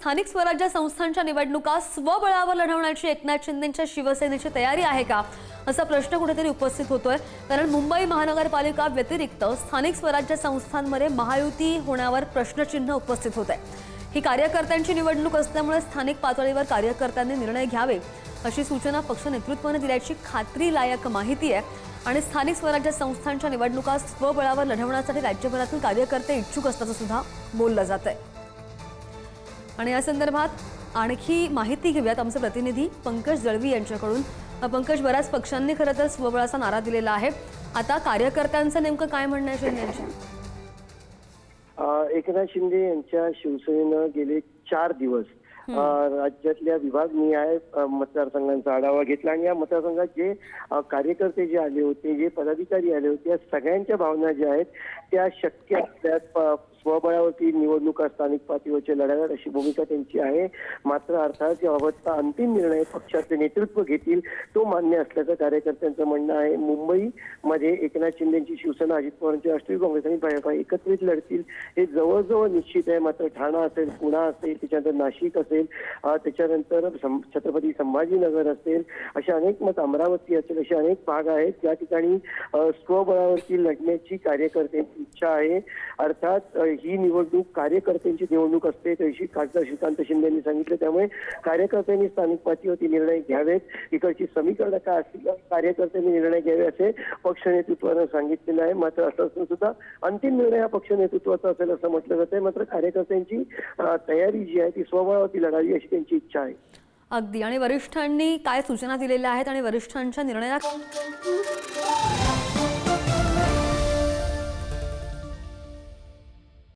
स्थानिक स्वराज्य संस्थांच्या निवडणुका स्वबळावर लढवण्याची एकनाथ शिंदेंच्या शिवसेनेची तयारी आहे का, असा प्रश्न कुठेतरी उपस्थित होतोय। कारण मुंबई महानगरपालिका व्यतिरिक्त स्थानिक स्वराज्य संस्थांमध्ये महायुती होण्यावर प्रश्नचिन्ह उपस्थित होत आहे। ही कार्यकर्त्यांची निवडणूक असल्यामुळे स्थानिक पातळीवर कार्यकर्त्यांनी निर्णय घ्यावे अशी सूचना पक्ष नेतृत्वाने दिल्याची खात्रीलायक माहिती आहे। आणि स्थानिक स्वराज्य संस्थांच्या निवडणुका स्वबळावर लढवण्यासाठी राज्यभरातील कार्यकर्ते इच्छुक असल्याचं सुद्धा बोललं जात आहे। आणि या संदर्भात आणखी माहिती घेऊयात आमचे प्रतिनिधी पंकज दळवी यांच्याकडून। पंकज, बऱ्याच पक्षांनी खरं तर स्वबळाचा नारा दिलेला आहे, आता कार्यकर्त्यांचं नेमकं काय म्हणणं आहे शिंदेंचं? एकनाथ शिंदे यांच्या शिवसेनेनं गेले 4 दिवस राज्यातल्या विभागनिहाय मतदारसंघांचा आढावा घेतला आणि या मतदारसंघात जे कार्यकर्ते जे आले होते, जे पदाधिकारी आले होते, या सगळ्यांच्या भावना ज्या आहेत त्या शक्य असल्यास स्वबळावरती निवडणुका स्थानिक पातळीवरच्या लढाव्यात अशी भूमिका त्यांची आहे। मात्र अर्थात याबाबतचा अंतिम निर्णय पक्षाचे नेतृत्व घेतील तो मान्य असल्याचं कार्यकर्त्यांचं म्हणणं आहे। मुंबईमध्ये एकनाथ शिंदेची शिवसेना, अजित पवारांची राष्ट्रीय काँग्रेस आणि भाजपा एकत्रित लढतील हे जवळजवळ निश्चित आहे। मात्र ठाणा असेल, पुणा असेल, त्याच्यानंतर नाशिक असेल, त्याच्यानंतर छत्रपती संभाजीनगर असेल, अशा अनेक अमरावती असेल, असे अनेक भाग आहेत ज्या ठिकाणी स्वबळावरती लढण्याची कार्यकर्त्यांची इच्छा आहे। अर्थात ही निवडणूक कार्यकर्त्यांची निवडणूक असते तशी खासदार श्रीकांत शिंदे यांनी सांगितलं। त्यामुळे कार्यकर्त्यांनी स्थानिक पातळीवरती निर्णय घ्यावेत, इकडची समीकरणं काय असतील कार्यकर्त्यांनी निर्णय घ्यावे असे पक्ष नेतृत्वानं सांगितलेलं आहे। मात्र असं असून सुद्धा अंतिम निर्णय हा पक्ष नेतृत्वाचा असेल असं म्हटलं जात आहे। मात्र कार्यकर्त्यांची तयारी जी आहे ती स्वबळावरती लढावी अशी त्यांची इच्छा आहे। अगदी। आणि वरिष्ठांनी काय सूचना दिलेल्या आहेत आणि वरिष्ठांच्या निर्णयात